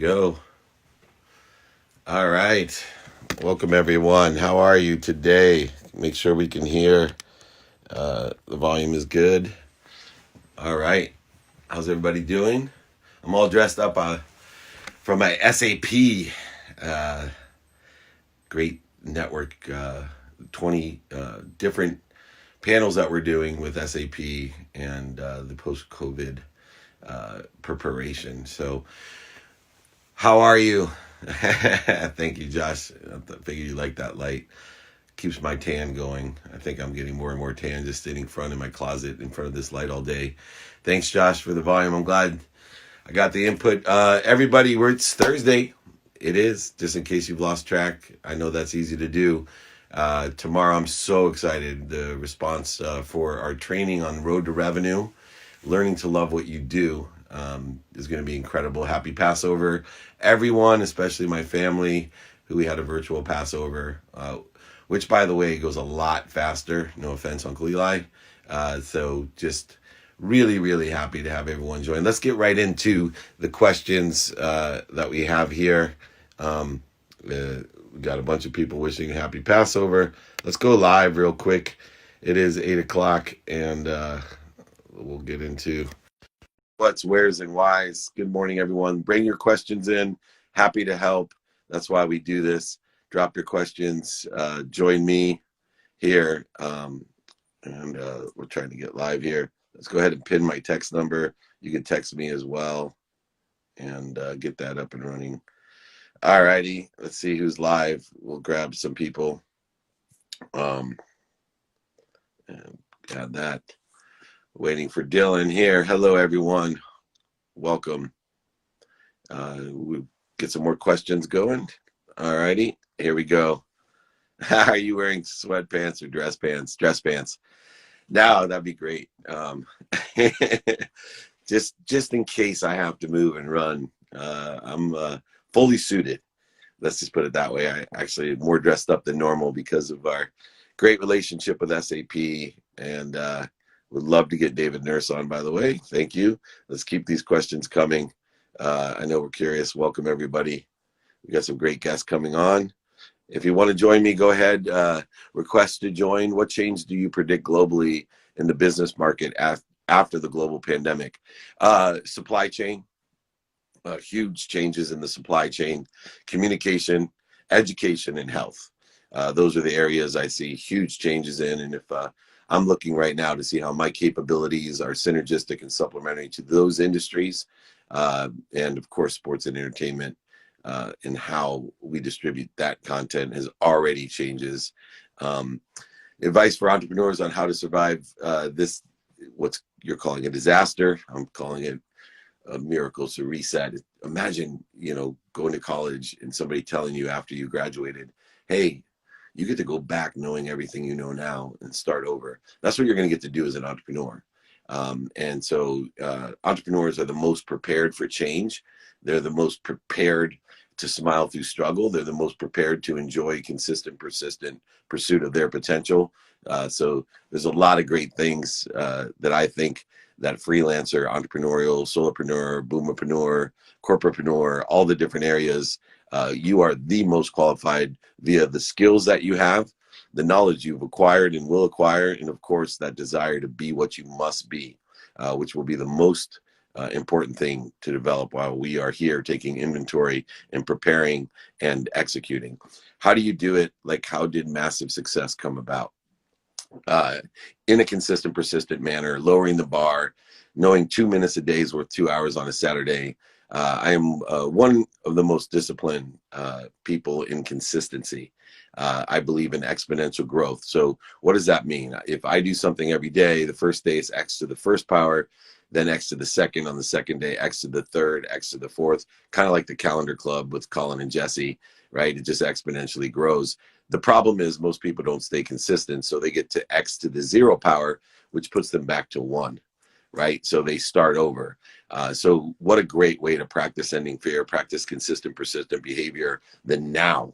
go. All right. Welcome, everyone. How are you today? Make sure we can hear. The volume is good. All right. How's everybody doing? I'm all dressed up from my SAP great network, 20 different panels that we're doing with SAP and the post-COVID preparation. So how are you? Thank you, Josh. I figured you like that light. Keeps my tan going. I think I'm getting more and more tan just sitting in my closet in front of this light all day. Thanks, Josh, for the volume. I'm glad I got the input. Everybody, it's Thursday. It is, just in case you've lost track. I know that's easy to do. Tomorrow, I'm so excited. The response for our training on Road to Revenue, learning to love what you do, is going to be incredible. Happy Passover, everyone, especially my family, who we had a virtual Passover, which, by the way, goes a lot faster. No offense, Uncle Eli. So just really, really happy to have everyone join. Let's get right into the questions that we have here. We got a bunch of people wishing a happy Passover. Let's go live real quick. It is 8 o'clock, and we'll get into what's, where's, and why's. Good morning, everyone. Bring your questions in. Happy to help. That's why we do this. Drop your questions. Join me here. And we're trying to get live here. Let's go ahead and pin my text number. You can text me as well and get that up and running. All righty. Let's see who's live. We'll grab some people. And add that. Waiting for Dylan here. Hello, everyone. Welcome. We'll get some more questions going. All righty. Here we go. Are you wearing sweatpants or dress pants? Dress pants. No, that'd be great. Just in case I have to move and run, I'm fully suited. Let's just put it that way. I actually am more dressed up than normal because of our great relationship with SAP, and would love to get David Nurse on, by the way. Thank you. Let's keep these questions coming. I know we're curious. Welcome, everybody. We got some great guests coming on. If you want to join me, go ahead. Request to join. What change do you predict globally in the business market after the global pandemic? Supply chain. Huge changes in the supply chain, communication, education, and health. Those are the areas I see huge changes in. And if I'm looking right now to see how my capabilities are synergistic and supplementary to those industries, and of course, sports and entertainment, and how we distribute that content has already changes. Advice for entrepreneurs on how to survive this, what's you're calling a disaster. I'm calling it a miracle to reset. Imagine, going to college and somebody telling you after you graduated, hey, you get to go back knowing everything you know now and start over. That's what you're going to get to do as an entrepreneur. And so entrepreneurs are the most prepared for change. They're the most prepared to smile through struggle. They're the most prepared to enjoy consistent, persistent pursuit of their potential. So there's a lot of great things that I think that freelancer, entrepreneurial, solopreneur, boomapreneur, corporatepreneur, all the different areas, you are the most qualified via the skills that you have, the knowledge you've acquired and will acquire, and of course, that desire to be what you must be, which will be the most important thing to develop while we are here taking inventory and preparing and executing. How do you do it? Like, how did massive success come about? In a consistent, persistent manner, lowering the bar, knowing 2 minutes a day is worth 2 hours on a Saturday. I am one of the most disciplined people in consistency. I believe in exponential growth. So what does that mean? If I do something every day, the first day is X to the first power, then X to the second, on the second day, X to the third, X to the fourth, kind of like the calendar club with Colin and Jessie, right? It just exponentially grows. The problem is most people don't stay consistent. So they get to X to the 0 power, which puts them back to 1, right? So they start over. So what a great way to practice ending fear, practice consistent, persistent behavior than now.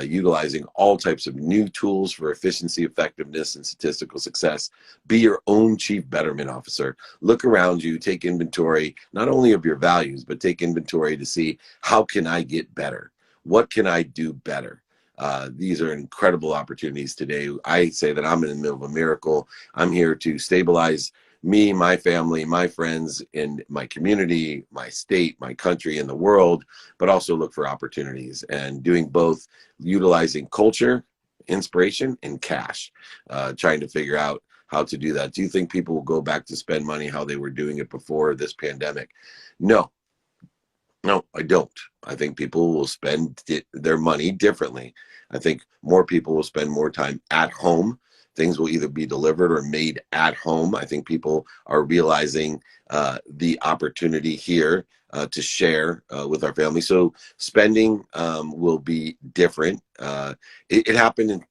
utilizing all types of new tools for efficiency, effectiveness, and statistical success. Be your own chief betterment officer. Look around you, take inventory, not only of your values, but take inventory to see, how can I get better? What can I do better? These are incredible opportunities today. I say that I'm in the middle of a miracle. I'm here to stabilize me, my family, my friends, in my community, my state, my country, and the world, but also look for opportunities, and doing both, utilizing culture, inspiration, and cash, trying to figure out how to do that. Do you think people will go back to spend money how they were doing it before this pandemic? No. No, I don't. I think people will spend their money differently. I think more people will spend more time at home. Things will either be delivered or made at home. I think people are realizing the opportunity here to share with our family. So spending will be different. It happened in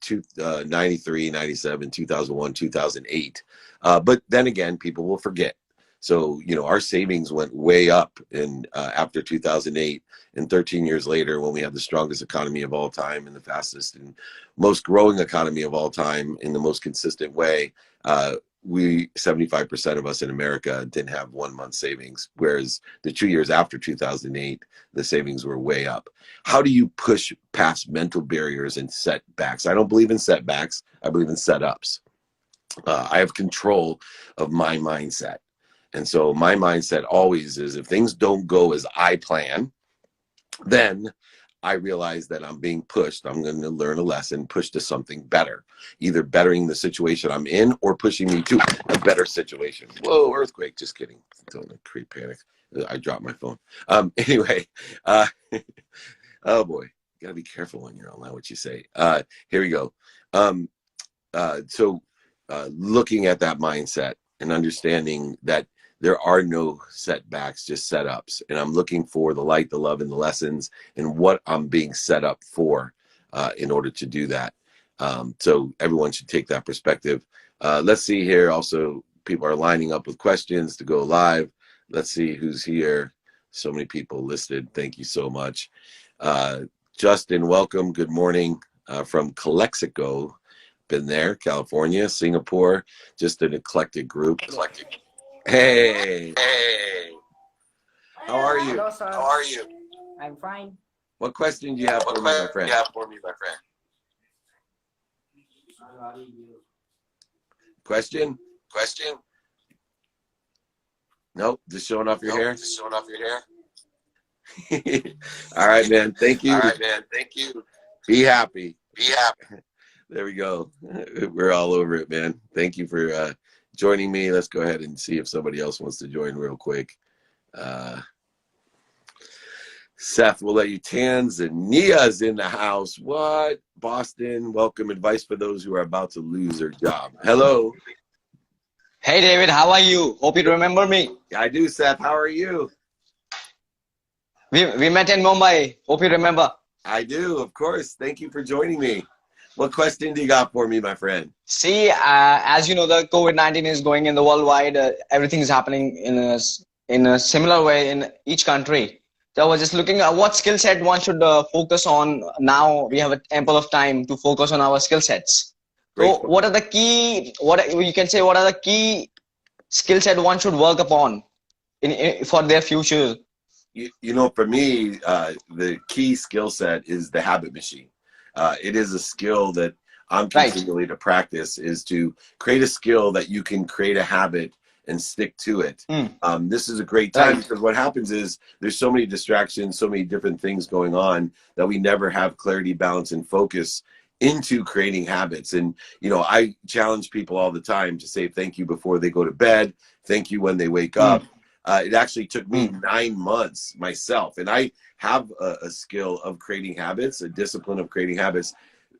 93, 97, 2001, 2008. But then again, people will forget. So, you know, our savings went way up in after 2008, and 13 years later, when we have the strongest economy of all time and the fastest and most growing economy of all time in the most consistent way, 75% of us in America didn't have 1 month savings, whereas the 2 years after 2008, the savings were way up. How do you push past mental barriers and setbacks? I don't believe in setbacks. I believe in setups. I have control of my mindset. And so my mindset always is, if things don't go as I plan, then I realize that I'm being pushed. I'm going to learn a lesson, push to something better, either bettering the situation I'm in or pushing me to a better situation. Whoa, earthquake. Just kidding. Don't create panic. I dropped my phone. Anyway, oh boy, you got to be careful when you're online what you say. Here we go. So looking at that mindset and understanding that there are no setbacks, just setups. And I'm looking for the light, the love, and the lessons, and what I'm being set up for in order to do that. So everyone should take that perspective. Let's see here. Also, people are lining up with questions to go live. Let's see who's here. So many people listed. Thank you so much. Justin, welcome. Good morning from Calexico. Been there, California, Singapore. Just an eclectic group. Hey. Hey. How are you? Hello, sir. How are you? I'm fine. What question do you have for me, my friend? Question? Nope, just showing off your hair? All right, man. Thank you. Be happy. There we go. We're all over it, man. Thank you for joining me. Let's go ahead and see if somebody else wants to join real quick. Seth, we'll let you. Tanzania's in the house. What? Boston, welcome. Advice for those who are about to lose their job. Hello. Hey, David, how are you? Hope you remember me. I do, Seth. How are you? We met in Mumbai. Hope you remember. I do, of course. Thank you for joining me. What question do you got for me, my friend? See, as you know, the COVID-19 is going in the worldwide. Everything is happening in a similar way in each country. So I was just looking at what skill set one should focus on. Now we have ample of time to focus on our skill sets. So what are the key, what are the key skill set one should work upon for their future? You know, for me, the key skill set is the habit machine. It is a skill that I'm continually to practice, is to create a skill that you can create a habit and stick to it. This is a great time because what happens is there's so many distractions, so many different things going on that we never have clarity, balance, and focus into creating habits. And, you know, I challenge people all the time to say thank you before they go to bed, thank you when they wake up. It actually took me 9 months myself, and I have a skill of creating habits, a discipline of creating habits.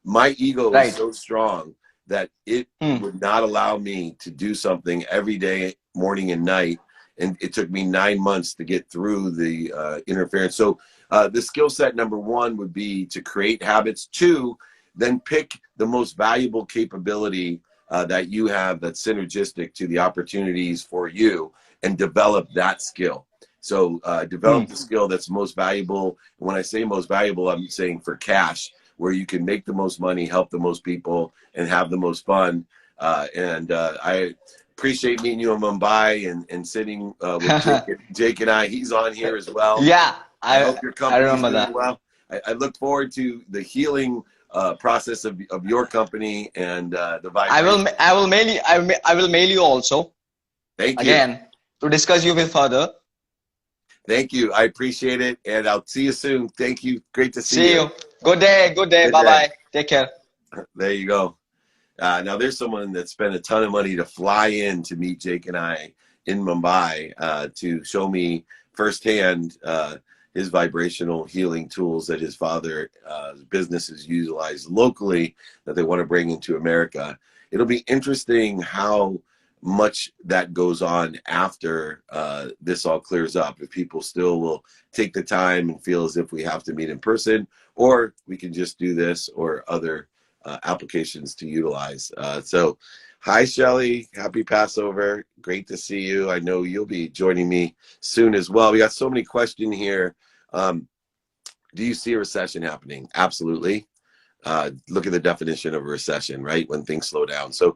My ego is so strong that it would not allow me to do something every day, morning and night. And it took me 9 months to get through the interference. So the skill set number one would be to create habits. Two, then pick the most valuable capability that you have that's synergistic to the opportunities for you, and develop that skill. So develop the skill that's most valuable. When I say most valuable, I'm saying for cash. where you can make the most money, help the most people, and have the most fun. I appreciate meeting you in Mumbai and sitting with Jake and I. He's on here as well. Yeah, I hope your I company's remember doing that. well. I look forward to the healing process of your company and the vibration. I will mail you also Thank you. again to discuss you with further. Thank you. I appreciate it. And I'll see you soon. Thank you. Great to see See you. you. Good day. Good day. Good Bye day. bye. Take care. There you go. Now there's someone that spent a ton of money to fly in to meet Jake and I in Mumbai to show me firsthand his vibrational healing tools that his father's businesses utilize locally that they want to bring into America. It'll be interesting how much that goes on after this all clears up. If people still will take the time and feel as if we have to meet in person, or we can just do this or other applications to utilize. So hi, Shelly. Happy Passover. Great to see you. I know you'll be joining me soon as well. We got so many questions here. Do you see a recession happening? Absolutely. Look at the definition of a recession, right? When things slow down. So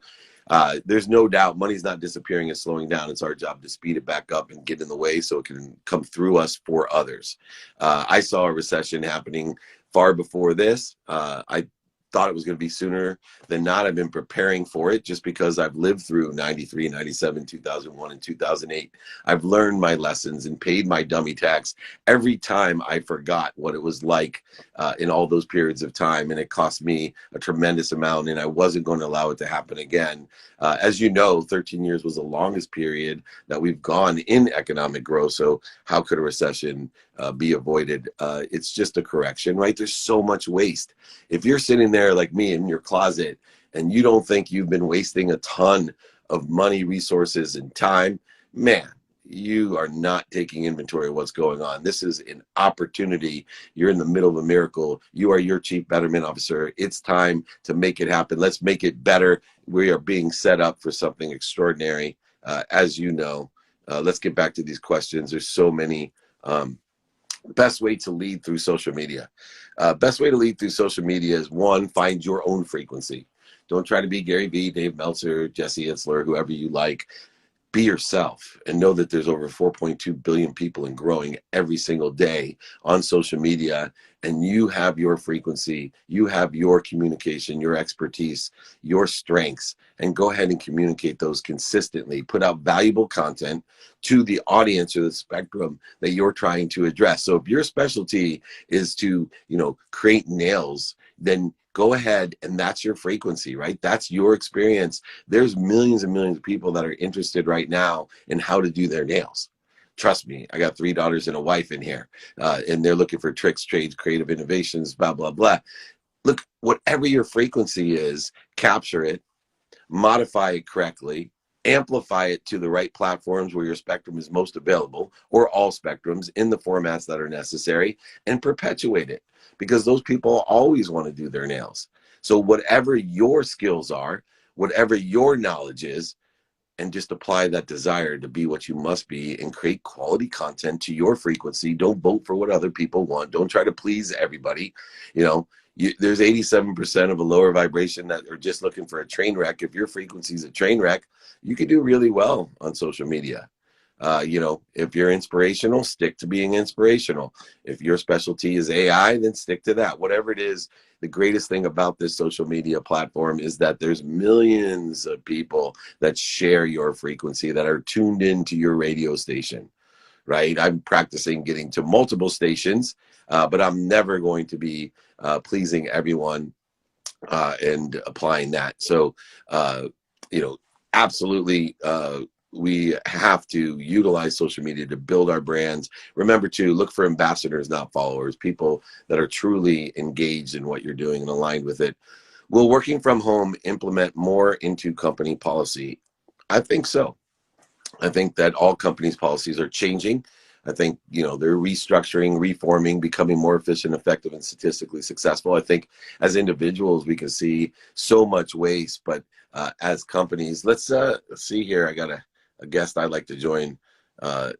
there's no doubt money's not disappearing, it's slowing down. It's our job to speed it back up and get in the way so it can come through us for others. I saw a recession happening far before this. I thought it was going to be sooner than not. I've been preparing for it just because I've lived through 93, 97, 2001, and 2008. I've learned my lessons and paid my dummy tax every time I forgot what it was like in all those periods of time. And it cost me a tremendous amount, and I wasn't going to allow it to happen again. As you know, 13 years was the longest period that we've gone in economic growth. So how could a recession be avoided? It's just a correction, right? There's so much waste. If you're sitting there like me in your closet and you don't think you've been wasting a ton of money, resources, and time, man, you are not taking inventory of what's going on. This is an opportunity. You're in the middle of a miracle. You are your chief betterment officer. It's time to make it happen. Let's make it better. We are being set up for something extraordinary, as you know. Let's get back to these questions. There's so many. Best way to lead through social media. Best way to lead through social media is, one, find your own frequency. Don't try to be Gary Vee, Dave Meltzer, Jessie Itzler, whoever you like. Be yourself and know that there's over 4.2 billion people and growing every single day on social media, and you have your frequency, you have your communication, your expertise, your strengths, and go ahead and communicate those consistently. Put out valuable content to the audience or the spectrum that you're trying to address. So if your specialty is to, create nails, then go ahead and that's your frequency, right? That's your experience. There's millions and millions of people that are interested right now in how to do their nails. Trust me, I got 3 daughters and a wife in here, and they're looking for tricks, trades, creative innovations, blah, blah, blah. Look, whatever your frequency is, capture it, modify it correctly, amplify it to the right platforms where your spectrum is most available, or all spectrums in the formats that are necessary, and perpetuate it, because those people always want to do their nails. So whatever your skills are, whatever your knowledge is, and just apply that desire to be what you must be and create quality content to your frequency. Don't vote for what other people want. Don't try to please everybody. There's 87% of a lower vibration that are just looking for a train wreck. If your frequency is a train wreck, you can do really well on social media. If you're inspirational, stick to being inspirational. If your specialty is AI, then stick to that. Whatever it is, the greatest thing about this social media platform is that there's millions of people that share your frequency, that are tuned into your radio station, right? I'm practicing getting to multiple stations, but I'm never going to be pleasing everyone and applying that. So, absolutely, we have to utilize social media to build our brands. Remember to look for ambassadors, not followers, people that are truly engaged in what you're doing and aligned with it. Will working from home implement more into company policy? I think so. I think that all companies' policies are changing. I think, they're restructuring, reforming, becoming more efficient, effective, and statistically successful. I think as individuals, we can see so much waste, but as companies, let's see here. I got a guest I'd like to join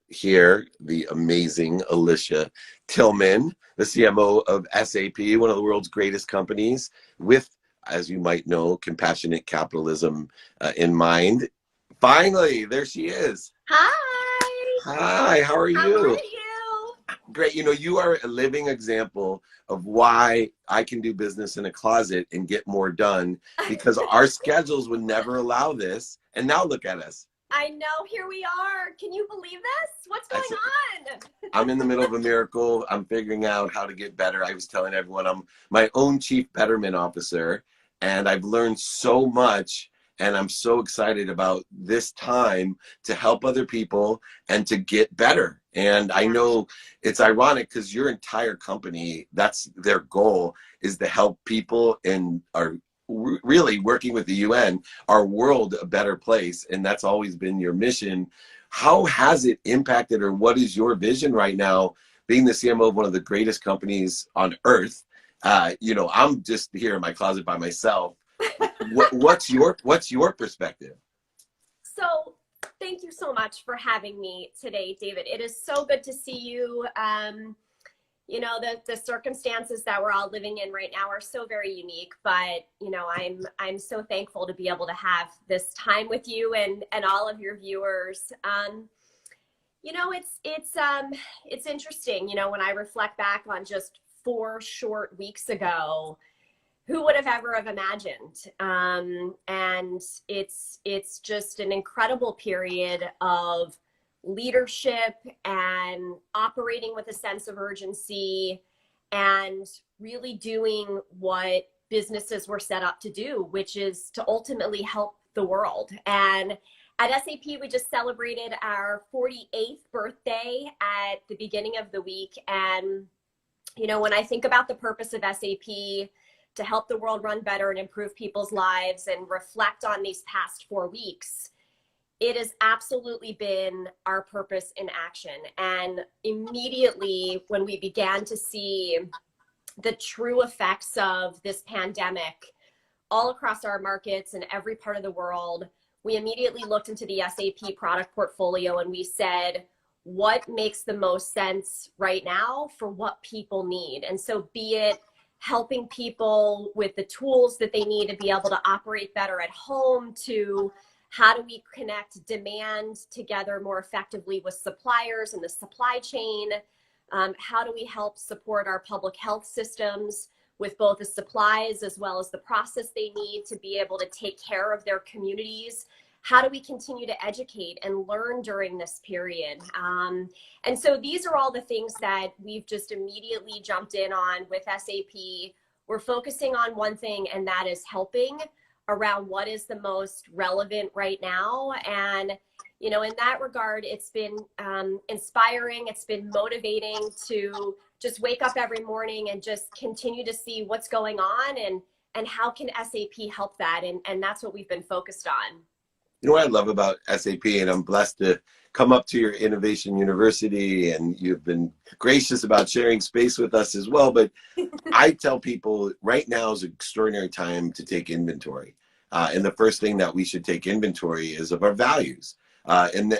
here, the amazing Alicia Tillman, the CMO of SAP, one of the world's greatest companies, with, as you might know, compassionate capitalism in mind. Finally, there she is. Hi. Hi, how are you? How are you? Great. You know, you are a living example of why I can do business in a closet and get more done, because our schedules would never allow this. And now look at us. I know, here we are. Can you believe this? What's going on? I'm in the middle of a miracle. I'm figuring out how to get better. I was telling everyone I'm my own chief betterment officer, and I've learned so much, and I'm so excited about this time to help other people and to get better. And I know it's ironic because your entire company, that's their goal, is to help people and are really working with the UN, our world a better place. And that's always been your mission. How has it impacted, or what is your vision right now, being the CMO of one of the greatest companies on earth? You know, I'm just here in my closet by myself. What's your perspective? So thank you so much for having me today, David. It is so good to see you. You know, the circumstances that we're all living in right now are so very unique, but you know, I'm so thankful to be able to have this time with you and all of your viewers. You know, it's interesting, you know, when I reflect back on just 4 short weeks ago, who would have ever have imagined? And it's just an incredible period of leadership and operating with a sense of urgency and really doing what businesses were set up to do, which is to ultimately help the world. And at SAP, we just celebrated our 48th birthday at the beginning of the week. And, you know, when I think about the purpose of SAP, to help the world run better and improve people's lives, and reflect on these past 4 weeks, it has absolutely been our purpose in action. And immediately when we began to see the true effects of this pandemic all across our markets in every part of the world, we immediately looked into the SAP product portfolio and we said, what makes the most sense right now for what people need? And so be it helping people with the tools that they need to be able to operate better at home, to how do we connect demand together more effectively with suppliers and the supply chain? How do we help support our public health systems with both the supplies as well as the process they need to be able to take care of their communities? How do we continue to educate and learn during this period? And so these are all the things that we've just immediately jumped in on with SAP. We're focusing on one thing, and that is helping around what is the most relevant right now. And, you know, in that regard, it's been inspiring. It's been motivating to just wake up every morning and just continue to see what's going on and how can SAP help that. And that's what we've been focused on. You know what I love about SAP, and I'm blessed to come up to your Innovation University, and you've been gracious about sharing space with us as well. But I tell people right now is an extraordinary time to take inventory. And the first thing that we should take inventory is of our values. And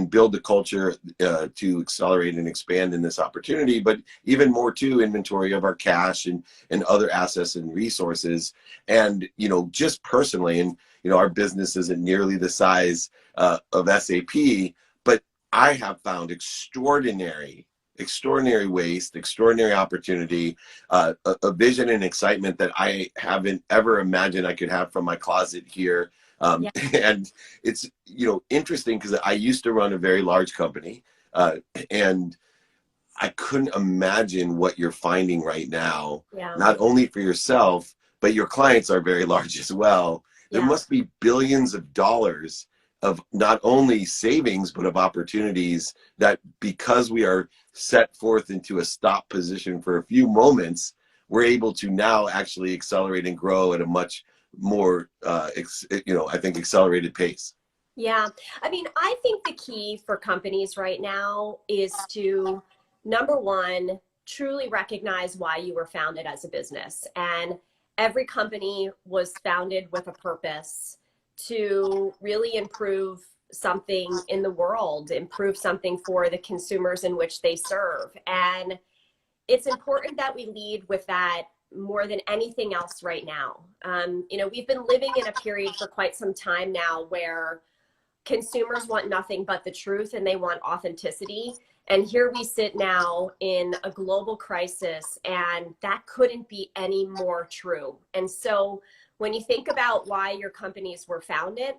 build the culture to accelerate and expand in this opportunity, but even more to inventory of our cash and other assets and resources. And, you know, just personally, and, you know, our business isn't nearly the size of SAP, but I have found extraordinary waste, extraordinary opportunity, a vision and excitement that I haven't ever imagined I could have from my closet here. And it's, you know, interesting because I used to run a very large company, and I couldn't imagine what you're finding right now, not only for yourself, but your clients are very large as well. There must be billions of dollars of not only savings, but of opportunities that, because we are set forth into a stop position for a few moments, we're able to now actually accelerate and grow at a much more, you know, I think accelerated pace. Yeah. I mean, I think the key for companies right now is to, number one, truly recognize why you were founded as a business. And every company was founded with a purpose to really improve something in the world, improve something for the consumers in which they serve. And it's important that we lead with that more than anything else right now. You know, we've been living in a period for quite some time now where consumers want nothing but the truth and they want authenticity. And here we sit now in a global crisis, and that couldn't be any more true. And so when you think about why your companies were founded,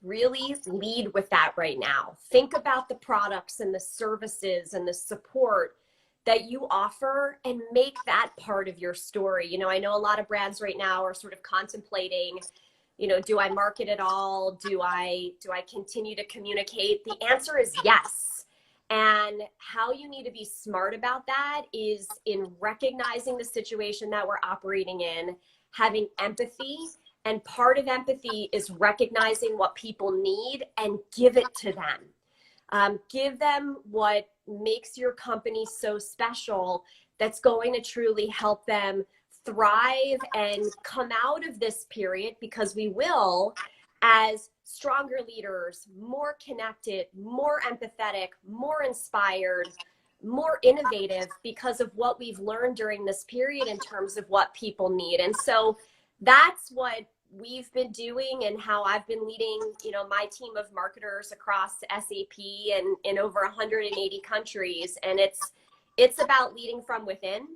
really lead with that right now. Think about the products and the services and the support that you offer and make that part of your story. You know, I know a lot of brands right now are sort of contemplating, you know, do I market at all? Do I continue to communicate? The answer is yes. And how you need to be smart about that is in recognizing the situation that we're operating in, having empathy. And part of empathy is recognizing what people need and give it to them. Give them what makes your company so special that's going to truly help them thrive and come out of this period, because we will, as stronger leaders, more connected, more empathetic, more inspired, more innovative because of what we've learned during this period in terms of what people need. And so that's what we've been doing and how I've been leading, you know, my team of marketers across SAP and in over 180 countries. And it's about leading from within,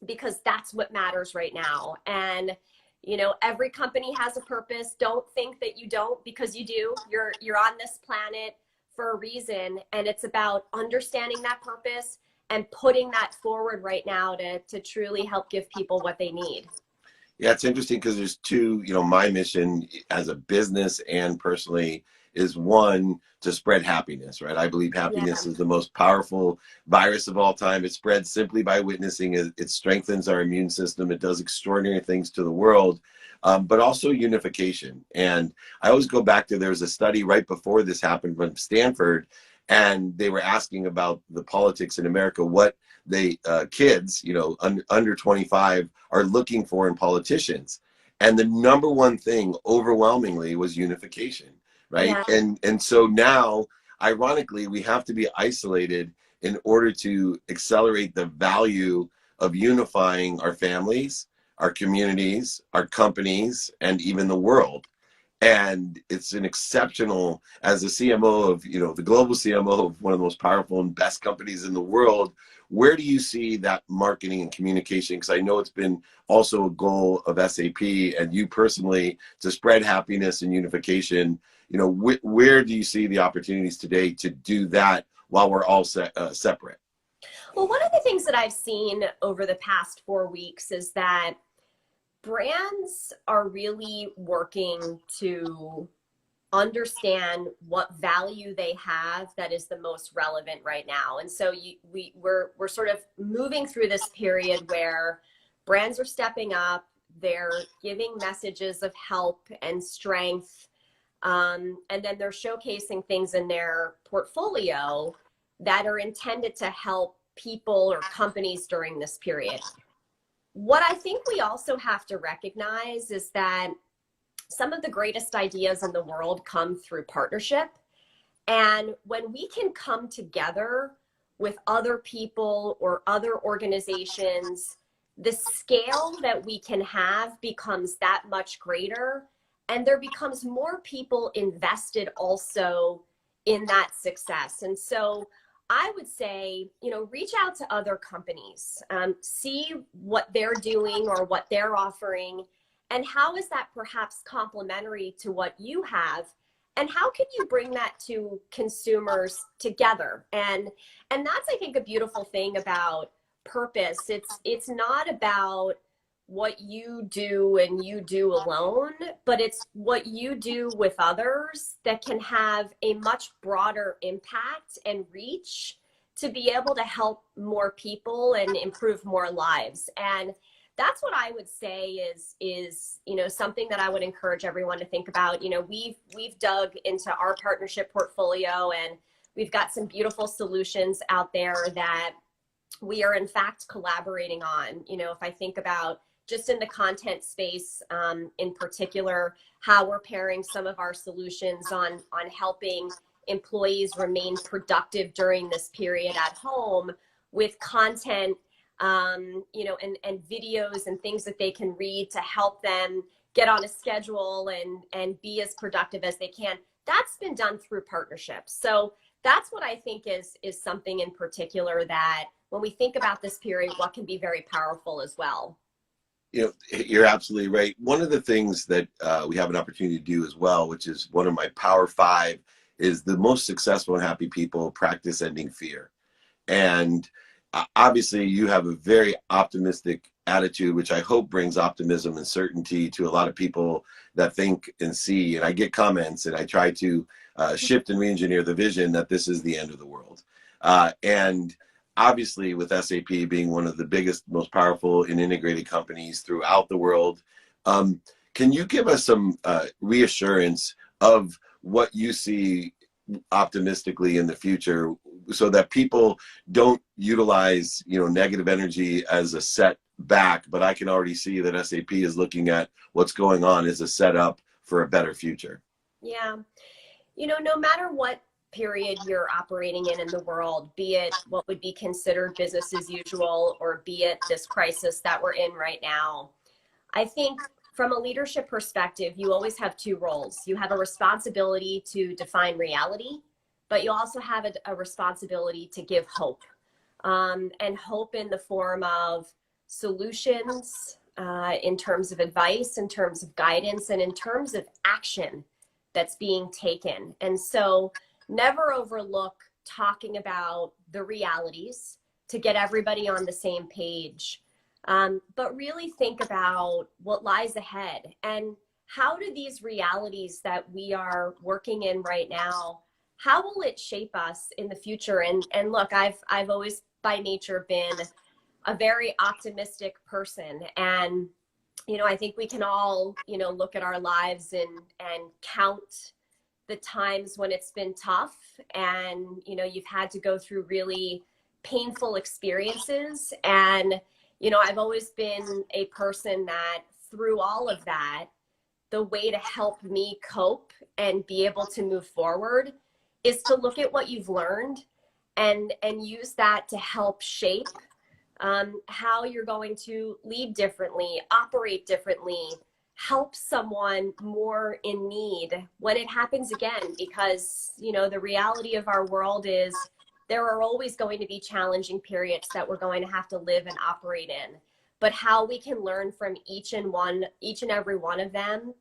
because that's what matters right now. And you know, every company has a purpose. Don't think that you don't, because you do. You're on this planet for a reason, and it's about understanding that purpose and putting that forward right now to truly help give people what they need. Yeah, it's interesting because there's two, you know, my mission as a business and personally is one, to spread happiness, right? I believe happiness is the most powerful virus of all time. It spreads simply by witnessing. It strengthens our immune system. It does extraordinary things to the world, but also unification. And I always go back to, there was a study right before this happened from Stanford, and they were asking about the politics in America, what they kids, you know, under 25 are looking for in politicians. And the number one thing overwhelmingly was unification. Right. Yeah. And so now, ironically, we have to be isolated in order to accelerate the value of unifying our families, our communities, our companies, and even the world. And it's an exceptional, as a CMO of, you know, the global CMO of one of the most powerful and best companies in the world, where do you see that marketing and communication? Because I know it's been also a goal of SAP and you personally to spread happiness and unification. You know, where do you see the opportunities today to do that while we're all separate? Well, one of the things that I've seen over the past 4 weeks is that brands are really working to understand what value they have that is the most relevant right now. And so we're sort of moving through this period where brands are stepping up, they're giving messages of help and strength, and then they're showcasing things in their portfolio that are intended to help people or companies during this period. What I think we also have to recognize is that some of the greatest ideas in the world come through partnership. And when we can come together with other people or other organizations, the scale that we can have becomes that much greater. And there becomes more people invested also in that success. And so I would say, you know, reach out to other companies, see what they're doing or what they're offering, and how is that perhaps complementary to what you have, and how can you bring that to consumers together? And that's, I think, a beautiful thing about purpose. It's not about what you do and you do alone, but it's what you do with others that can have a much broader impact and reach to be able to help more people and improve more lives. And that's what I would say is, you know, something that I would encourage everyone to think about. You know, we've dug into our partnership portfolio, and we've got some beautiful solutions out there that we are in fact collaborating on. You know, if I think about just in the content space, in particular, how we're pairing some of our solutions on helping employees remain productive during this period at home with content, you know, and videos and things that they can read to help them get on a schedule and be as productive as they can. That's been done through partnerships. So that's what I think is something in particular that when we think about this period, what can be very powerful as well. You know, you're absolutely right. One of the things that we have an opportunity to do as well, which is one of my Power 5, is the most successful and happy people practice ending fear. And obviously you have a very optimistic attitude, which I hope brings optimism and certainty to a lot of people that think and see. And I get comments and I try to shift and re-engineer the vision that this is the end of the world. And obviously with SAP being one of the biggest, most powerful and integrated companies throughout the world, can you give us some reassurance of what you see optimistically in the future so that people don't utilize, you know, negative energy as a setback, but I can already see that SAP is looking at what's going on as a setup for a better future? Yeah. You know, no matter what period you're operating in the world, be it what would be considered business as usual, or be it this crisis that we're in right now, I think from a leadership perspective, you always have two roles. You have a responsibility to define reality, but you also have a responsibility to give hope, and hope in the form of solutions, in terms of advice, in terms of guidance, and in terms of action that's being taken. And so never overlook talking about the realities to get everybody on the same page. But really think about what lies ahead and how do these realities that we are working in right now, how will it shape us in the future? And look, I've always by nature been a very optimistic person. And, you know, I think we can all, you know, look at our lives and count the times when it's been tough and, you know, you've had to go through really painful experiences. And, you know, I've always been a person that through all of that, the way to help me cope and be able to move forward is to look at what you've learned and use that to help shape how you're going to lead differently, operate differently, help someone more in need when it happens again. Because, you know, the reality of our world is there are always going to be challenging periods that we're going to have to live and operate in. But how we can learn from each and every one of them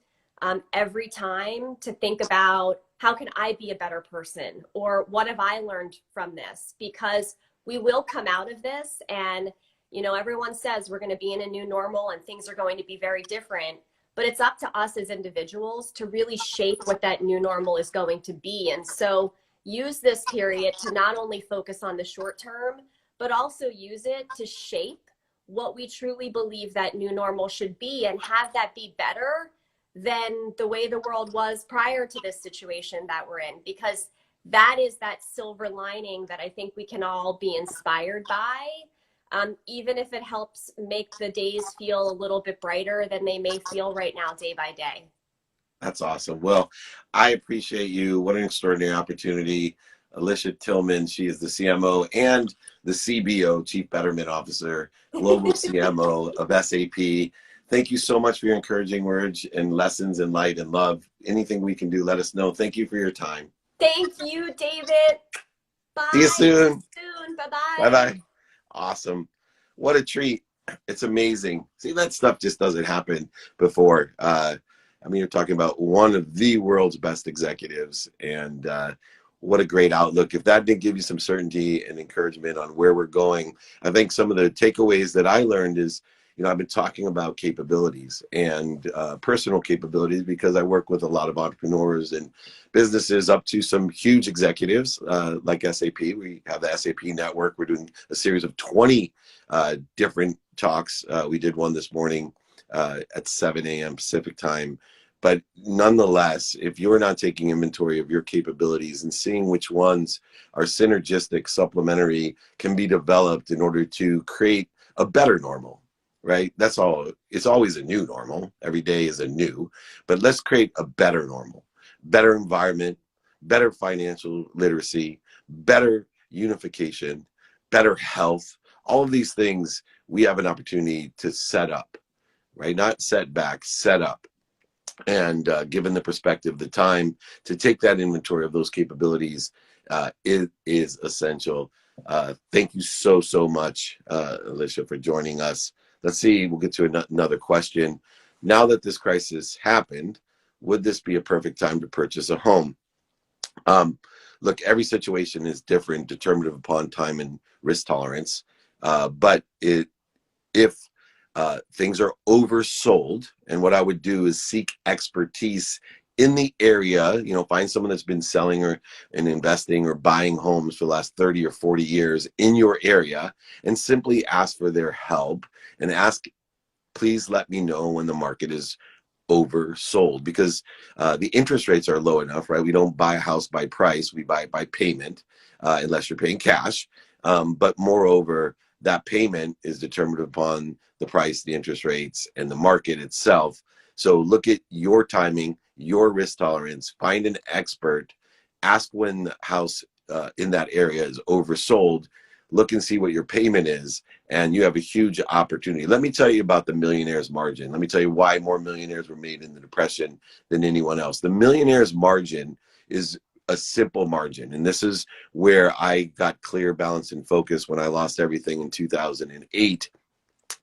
every time to think about how can I be a better person, or what have I learned from this? Because we will come out of this and, you know, everyone says we're going to be in a new normal and things are going to be very different, but it's up to us as individuals to really shape what that new normal is going to be. And so use this period to not only focus on the short term, but also use it to shape what we truly believe that new normal should be and have that be better than the way the world was prior to this situation that we're in. Because that is that silver lining that I think we can all be inspired by, even if it helps make the days feel a little bit brighter than they may feel right now, day by day. That's awesome. Well, I appreciate you. What an extraordinary opportunity. Alicia Tillman, she is the CMO and the CBO, Chief Betterment Officer, Global CMO of SAP. Thank you so much for your encouraging words and lessons and light and love. Anything we can do, let us know. Thank you for your time. Thank you, David. Bye. See you soon. Bye-bye. Bye-bye. Awesome. What a treat. It's amazing. See, that stuff just doesn't happen before. I mean, you're talking about one of the world's best executives, and what a great outlook. If that didn't give you some certainty and encouragement on where we're going, I think some of the takeaways that I learned is, you know, I've been talking about capabilities and personal capabilities because I work with a lot of entrepreneurs and businesses up to some huge executives like SAP. We have the SAP network. We're doing a series of 20 different talks. We did one this morning at 7 a.m. Pacific time. But nonetheless, if you're not taking inventory of your capabilities and seeing which ones are synergistic, supplementary, can be developed in order to create a better normal, right? That's all. It's always a new normal. Every day is a new, but let's create a better normal, better environment, better financial literacy, better unification, better health. All of these things we have an opportunity to set up, right? Not set back, set up. And given the perspective, the time to take that inventory of those capabilities is essential. Thank you so much, Alicia, for joining us. Let's see, we'll get to another question. Now that this crisis happened, would this be a perfect time to purchase a home? Look, every situation is different, determinative upon time and risk tolerance. But if things are oversold, and what I would do is seek expertise in the area, you know, find someone that's been selling or and investing or buying homes for the last 30 or 40 years in your area, and simply ask for their help and ask, please let me know when the market is oversold, because the interest rates are low enough, right? We don't buy a house by price, we buy it by payment, unless you're paying cash. But moreover, that payment is determined upon the price, the interest rates, and the market itself. So look at your timing, your risk tolerance, find an expert, ask when the house in that area is oversold, look and see what your payment is, and you have a huge opportunity. Let me tell you about the millionaire's margin. Let me tell you why more millionaires were made in the Depression than anyone else. The millionaire's margin is a simple margin. And this is where I got clear, balance, and focus when I lost everything in 2008.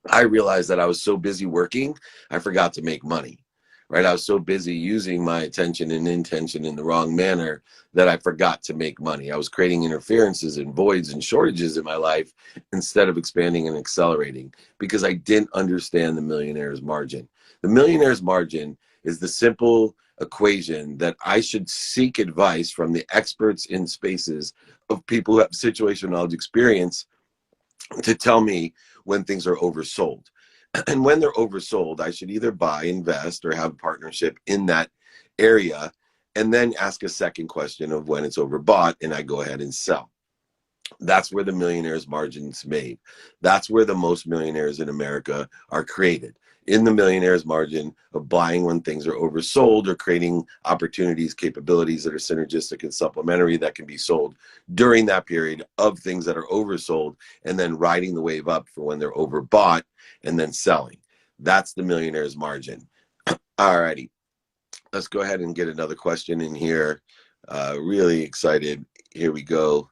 I realized that I was so busy working, I forgot to make money, right? I was so busy using my attention and intention in the wrong manner that I forgot to make money. I was creating interferences and voids and shortages in my life instead of expanding and accelerating, because I didn't understand the millionaire's margin. The millionaire's margin is the simple equation that I should seek advice from the experts in spaces of people who have situational knowledge experience to tell me when things are oversold. And when they're oversold, I should either buy, invest, or have a partnership in that area, and then ask a second question of when it's overbought, and I go ahead and sell. That's where the millionaire's margin's made. That's where the most millionaires in America are created. In the millionaire's margin of buying when things are oversold, or creating opportunities, capabilities that are synergistic and supplementary that can be sold during that period of things that are oversold, and then riding the wave up for when they're overbought and then selling. That's the millionaire's margin. All righty. Let's go ahead and get another question in here. Really excited. Here we go.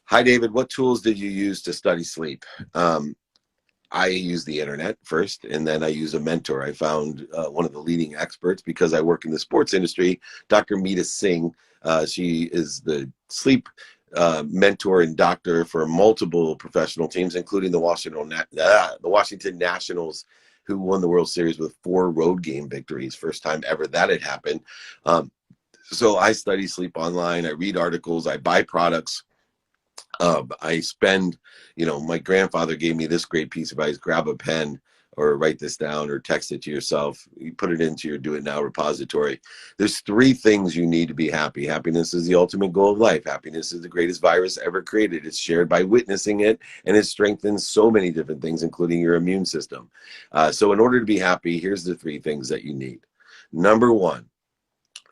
Hi, David. What tools did you use to study sleep? I use the internet first, and then I use a mentor. I found one of the leading experts because I work in the sports industry, Dr. Meeta Singh. She is the sleep mentor and doctor for multiple professional teams, including the Washington Nationals, who won the World Series with 4 road game victories. First time ever that had happened. So I study sleep online. I read articles. I buy products. I spend, you know, my grandfather gave me this great piece of advice: grab a pen or write this down or text it to yourself. You put it into your Do It Now repository. There's 3 things you need to be happy. Happiness is the ultimate goal of life. Happiness is the greatest virus ever created. It's shared by witnessing it, and it strengthens so many different things, including your immune system. So in order to be happy, here's the 3 things that you need. Number 1,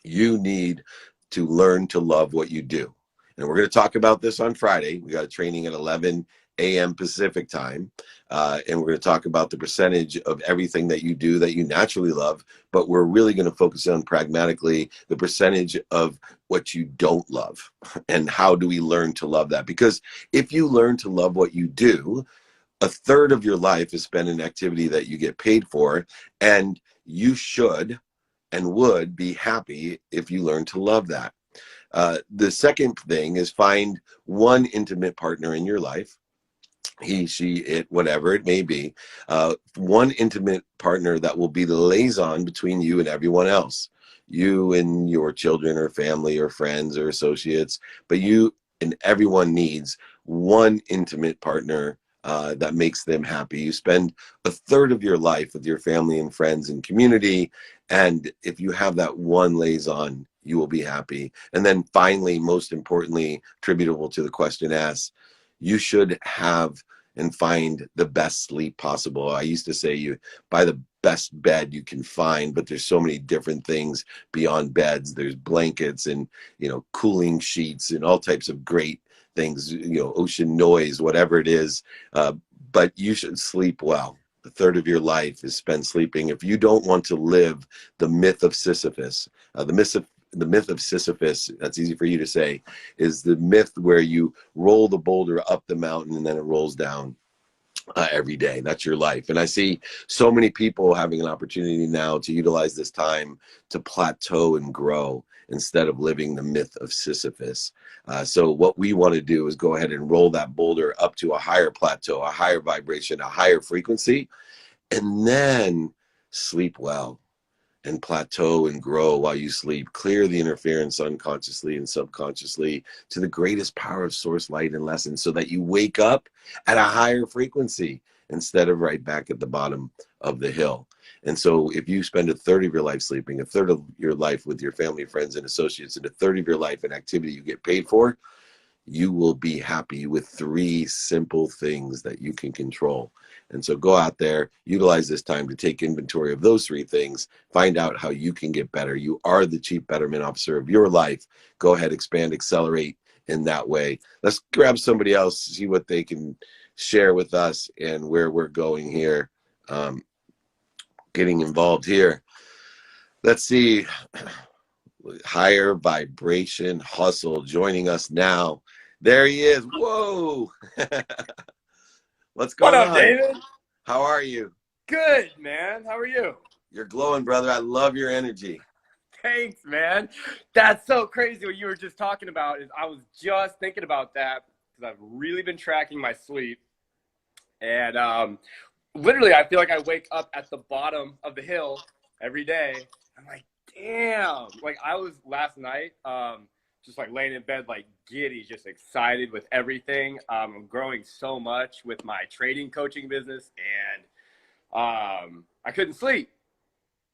you need to learn to love what you do. And we're going to talk about this on Friday. We got a training at 11 a.m. Pacific time. And we're going to talk about the percentage of everything that you do that you naturally love. But we're really going to focus on pragmatically the percentage of what you don't love. And how do we learn to love that? Because if you learn to love what you do, 1/3 of your life is spent in activity that you get paid for. And you should and would be happy if you learn to love that. The second thing is find one intimate partner in your life, he, she, it, whatever it may be, one intimate partner that will be the liaison between you and everyone else, you and your children or family or friends or associates, but you and everyone needs one intimate partner that makes them happy. You spend 1/3 of your life with your family and friends and community, and if you have that one liaison, you will be happy. And then finally, most importantly, attributable to the question asked, you should have and find the best sleep possible. I used to say you buy the best bed you can find, but there's so many different things beyond beds. There's blankets and, cooling sheets and all types of great things, ocean noise, whatever it is. But you should sleep well. A third of your life is spent sleeping. If you don't want to live the myth of Sisyphus, the myth of Sisyphus, that's easy for you to say, is the myth where you roll the boulder up the mountain and then it rolls down every day. That's your life. And I see so many people having an opportunity now to utilize this time to plateau and grow instead of living the myth of Sisyphus. So what we want to do is go ahead and roll that boulder up to a higher plateau, a higher vibration, a higher frequency, and then sleep well and plateau and grow while you sleep. Clear the interference unconsciously and subconsciously to the greatest power of source light and lessons so that you wake up at a higher frequency instead of right back at the bottom of the hill. And so if you spend a third of your life sleeping, a third of your life with your family, friends, and associates, and a third of your life in activity you get paid for, you will be happy with 3 simple things that you can control. And so go out there, utilize this time to take inventory of those 3 things, find out how you can get better. You are the chief betterment officer of your life. Go ahead, expand, accelerate in that way. Let's grab somebody else, see what they can share with us and where we're going here, getting involved here. Let's see. Higher vibration hustle joining us now. There he is. Whoa. What's going on? What up, on? David? How are you? Good, man. How are you? You're glowing, brother. I love your energy. Thanks, man. That's so crazy what you were just talking about. Is I was just thinking about that because I've really been tracking my sleep. And literally, I feel like I wake up at the bottom of the hill every day. I'm like, damn. Like, I was last night, just like laying in bed, like giddy, just excited with everything. I'm growing so much with my trading coaching business, and I couldn't sleep.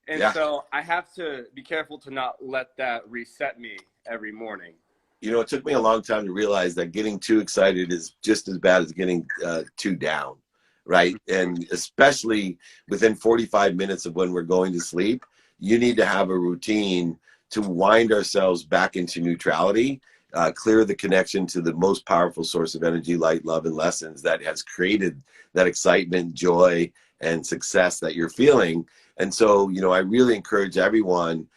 And so I have to be careful to not let that reset me every morning. It took me a long time to realize that getting too excited is just as bad as getting too down, right? And especially within 45 minutes of when we're going to sleep, you need to have a routine to wind ourselves back into neutrality, clear the connection to the most powerful source of energy, light, love, and lessons that has created that excitement, joy, and success that you're feeling. And so, I really encourage everyone,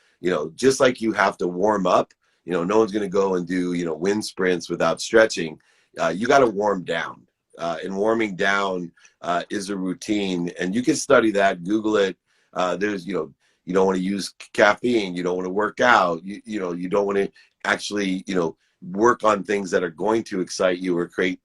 just like you have to warm up, no one's going to go and do, wind sprints without stretching. You got to warm down. And warming down is a routine. And you can study that, Google it. There's, you don't want to use caffeine. You don't want to work out. You don't want to actually, work on things that are going to excite you or create,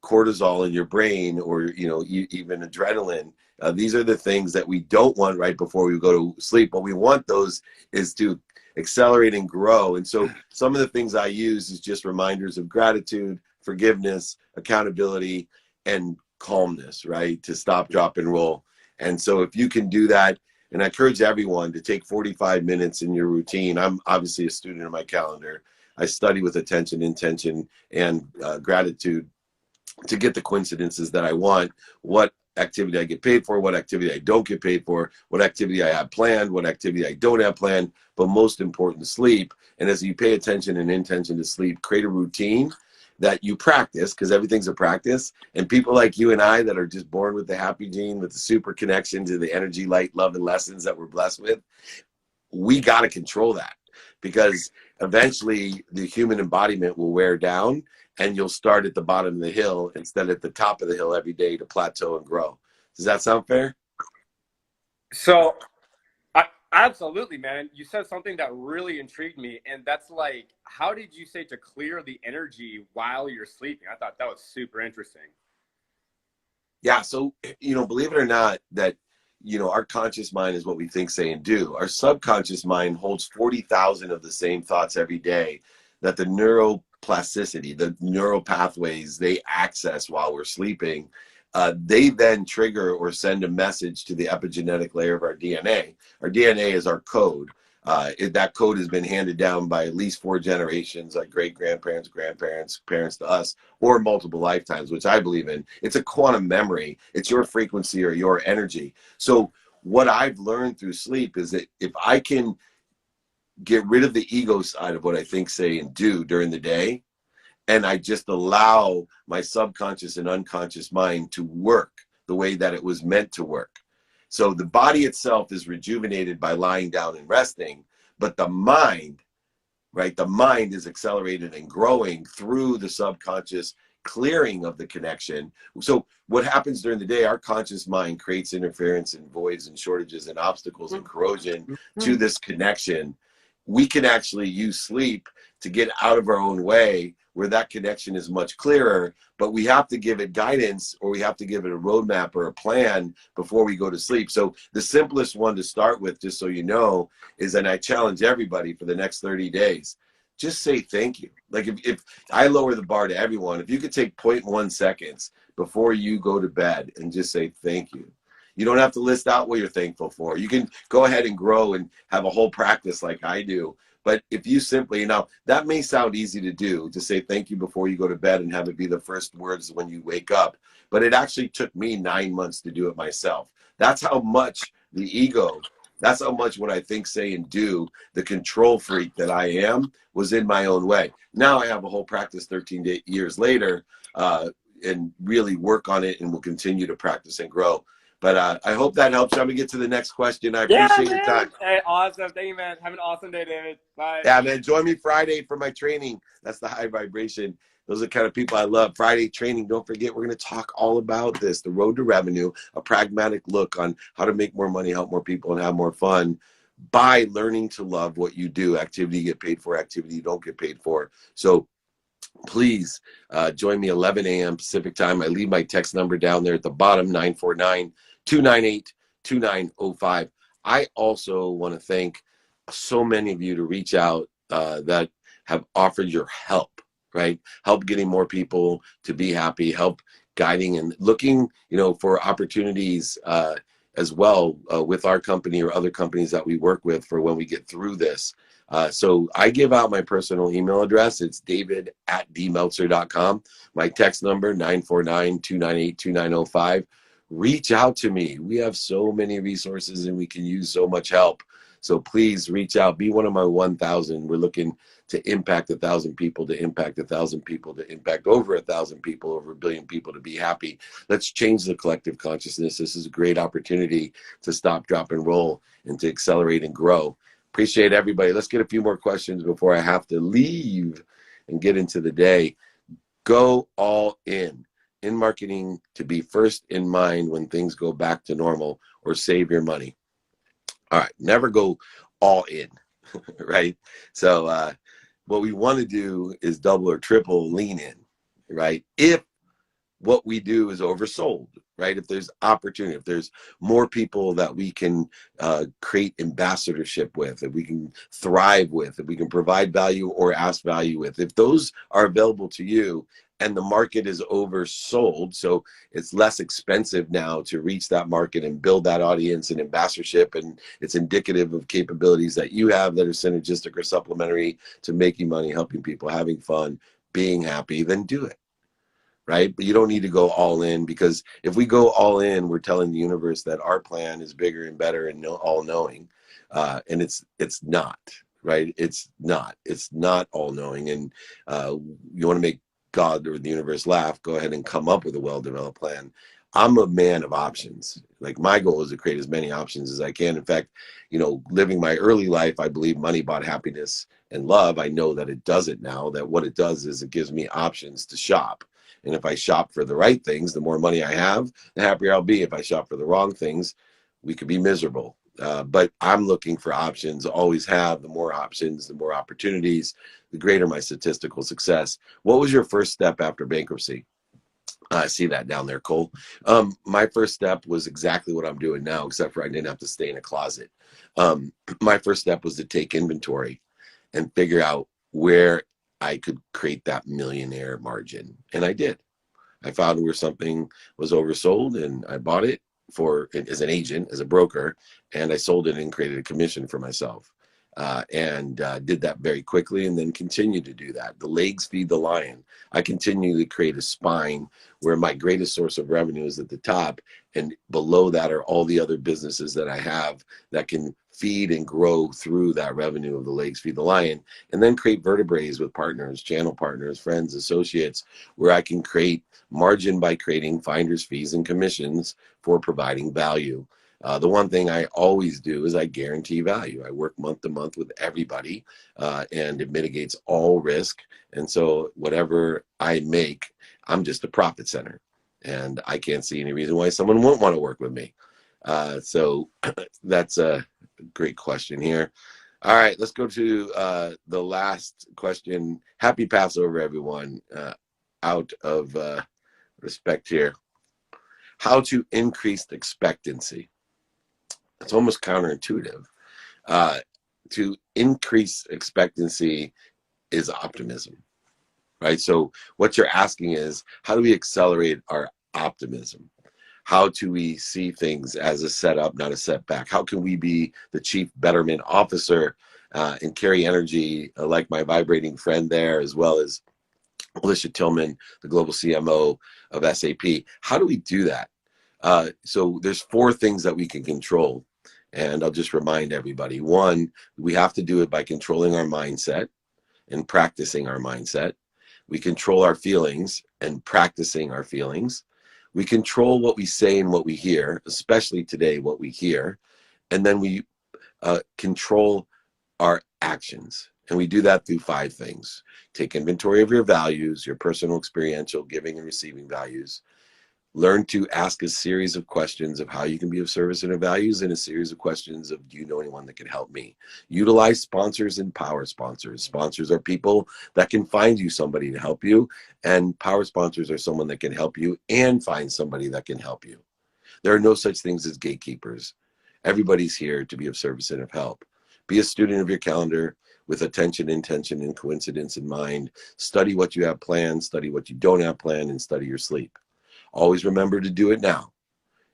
cortisol in your brain or, even adrenaline. These are the things that we don't want right before we go to sleep. What we want those is to accelerate and grow. And so some of the things I use is just reminders of gratitude, forgiveness, accountability, and calmness, right? To stop, drop, and roll. And so if you can do that, and I encourage everyone to take 45 minutes in your routine. I'm obviously a student of my calendar. I study with attention, intention, and gratitude to get the coincidences that I want. What activity I get paid for, what activity I don't get paid for, what activity I have planned, what activity I don't have planned, but most important, sleep. And as you pay attention and intention to sleep, create a routine that you practice, because everything's a practice. And people like you and I that are just born with the happy gene, with the super connection to the energy, light, love, and lessons that we're blessed with, we got to control that, because eventually the human embodiment will wear down and you'll start at the bottom of the hill instead at the top of the hill every day to plateau and grow. Does that sound fair? So absolutely, man. You said something that really intrigued me, and that's like, how did you say to clear the energy while you're sleeping? I thought that was super interesting. Yeah. So, believe it or not, that, our conscious mind is what we think, say, and do. Our subconscious mind holds 40,000 of the same thoughts every day that the neuroplasticity, the neural pathways they access while we're sleeping, they then trigger or send a message to the epigenetic layer of our DNA. Our DNA is our code. That code has been handed down by at least 4 generations, like great grandparents, grandparents, parents to us, or multiple lifetimes, which I believe in. It's a quantum memory. It's your frequency or your energy. So what I've learned through sleep is that if I can get rid of the ego side of what I think, say, and do during the day, and I just allow my subconscious and unconscious mind to work the way that it was meant to work. So the body itself is rejuvenated by lying down and resting, but the mind, right? The mind is accelerated and growing through the subconscious clearing of the connection. So what happens during the day, our conscious mind creates interference and voids and shortages and obstacles and corrosion to this connection. We can actually use sleep to get out of our own way where that connection is much clearer, but we have to give it guidance, or we have to give it a roadmap or a plan before we go to sleep. So the simplest one to start with, just so you know, is, and I challenge everybody for the next 30 days, just say thank you. Like if I lower the bar to everyone, if you could take 0.1 seconds before you go to bed and just say thank you. You don't have to list out what you're thankful for. You can go ahead and grow and have a whole practice like I do. But if you simply, now that may sound easy to do, to say thank you before you go to bed and have it be the first words when you wake up. But it actually took me 9 months to do it myself. That's how much the ego, that's how much what I think, say, and do, the control freak that I am, was in my own way. Now I have a whole practice 13 years later and really work on it, and will continue to practice and grow. But I hope that helps. I'm going to get to the next question. I appreciate your time. Hey, awesome. Thank you, man. Have an awesome day, David. Bye. Yeah, man. Join me Friday for my training. That's the high vibration. Those are the kind of people I love. Friday training. Don't forget, we're going to talk all about this, the road to revenue, a pragmatic look on how to make more money, help more people, and have more fun by learning to love what you do. Activity you get paid for, activity you don't get paid for. So please join me 11 a.m. Pacific time. I leave my text number down there at the bottom, 949-298-2905. I also want to thank so many of you to reach out that have offered your help, right? Help getting more people to be happy, help guiding and looking, for opportunities as well with our company or other companies that we work with for when we get through this. So I give out my personal email address. It's david@dmeltzer.com. My text number, 949-298-2905. Reach out to me. We have so many resources and we can use so much help. So please reach out. Be one of my 1,000. We're looking to impact 1,000 people, to impact 1,000 people, to impact over 1,000 people, over 1 billion people to be happy. Let's change the collective consciousness. This is a great opportunity to stop, drop, and roll and to accelerate and grow. Appreciate everybody. Let's get a few more questions before I have to leave and get into the day. Go all in marketing to be first in mind when things go back to normal, or save your money. All right, never go all in, right? So what we want to do is double or triple lean in, right? If what we do is oversold, right? If there's opportunity, if there's more people that we can create ambassadorship with, if we can thrive with, if we can provide value or ask value with, if those are available to you and the market is oversold, so it's less expensive now to reach that market and build that audience and ambassadorship, and it's indicative of capabilities that you have that are synergistic or supplementary to making money, helping people, having fun, being happy, then do it. Right? But you don't need to go all in, because if we go all in, we're telling the universe that our plan is bigger and better and all knowing. And it's not, right? It's not all knowing. And you want to make God or the universe laugh, go ahead and come up with a well-developed plan. I'm a man of options. Like, my goal is to create as many options as I can. In fact, living my early life, I believe money bought happiness and love. I know that it doesn't now, that what it does is it gives me options to shop. And if I shop for the right things, the more money I have, the happier I'll be. If I shop for the wrong things, we could be miserable. But I'm looking for options, always have. The more options, the more opportunities, the greater my statistical success. What was your first step after bankruptcy? I see that down there, Cole. My first step was exactly what I'm doing now, except for I didn't have to stay in a closet. My first step was to take inventory and figure out where I could create that millionaire margin. And I did. I found where something was oversold, and I bought it as an agent, as a broker, and I sold it and created a commission for myself. and did that very quickly, and then continued to do that. The legs feed the lion. I continue to create a spine where my greatest source of revenue is at the top, and below that are all the other businesses that I have that can feed and grow through that revenue of the legs feed the lion, and then create vertebrae with partners, channel partners, friends, associates, where I can create margin by creating finders fees and commissions for providing value. The one thing I always do is I guarantee value. I work month to month with everybody, and it mitigates all risk. And so whatever I make, I'm just a profit center, and I can't see any reason why someone won't want to work with me. So that's a great question here. All right, let's go to the last question. Happy Passover, everyone. Out of respect here. How to increase expectancy. It's almost counterintuitive. To increase expectancy is optimism, right? So what you're asking is, how do we accelerate our optimism? How do we see things as a setup, not a setback? How can we be the chief betterment officer and carry energy like my vibrating friend there, as well as Alicia Tillman, the global CMO of SAP? How do we do that? So there's 4 things that we can control. And I'll just remind everybody. 1, we have to do it by controlling our mindset and practicing our mindset. We control our feelings and practicing our feelings. We control what we say and what we hear, especially today, what we hear. And then we control our actions. And we do that through 5 things. Take inventory of your values, your personal, experiential, giving and receiving values. Learn to ask a series of questions of how you can be of service and of values, and a series of questions of, do you know anyone that can help me? Utilize sponsors and power sponsors. Sponsors are people that can find you somebody to help you, and power sponsors are someone that can help you and find somebody that can help you. There are no such things as gatekeepers. Everybody's here to be of service and of help. Be a student of your calendar with attention, intention, and coincidence in mind. Study what you have planned, study what you don't have planned, and study your sleep. Always remember to do it now.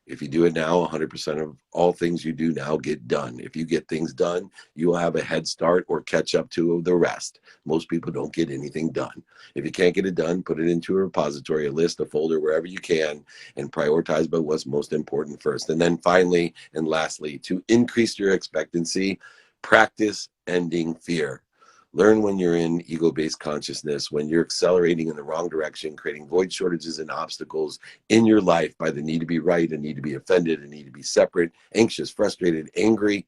If you do it now, 100% of all things you do now get done. If you get things done, you will have a head start or catch up to the rest. Most people don't get anything done. If you can't get it done, put it into a repository, a list, a folder, wherever you can, and prioritize by what's most important first. And then finally, and lastly, to increase your expectancy, practice ending fear. Learn when you're in ego-based consciousness, when you're accelerating in the wrong direction, creating void, shortages, and obstacles in your life by the need to be right, a need to be offended, a need to be separate, anxious, frustrated, angry,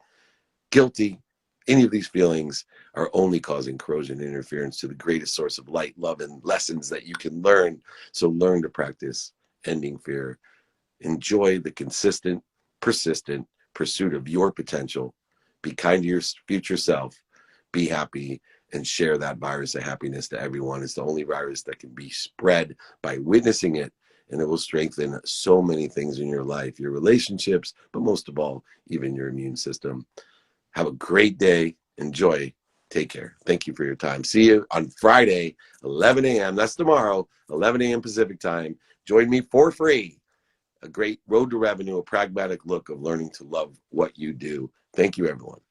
guilty. Any of these feelings are only causing corrosion and interference to the greatest source of light, love, and lessons that you can learn. So learn to practice ending fear. Enjoy the consistent, persistent pursuit of your potential. Be kind to your future self. Be happy, and share that virus of happiness to everyone. It's the only virus that can be spread by witnessing it, and it will strengthen so many things in your life, your relationships, but most of all, even your immune system. Have a great day. Enjoy. Take care. Thank you for your time. See you on Friday, 11 a.m. That's tomorrow, 11 a.m. Pacific time. Join me for free. A great road to revenue, a pragmatic look of learning to love what you do. Thank you, everyone.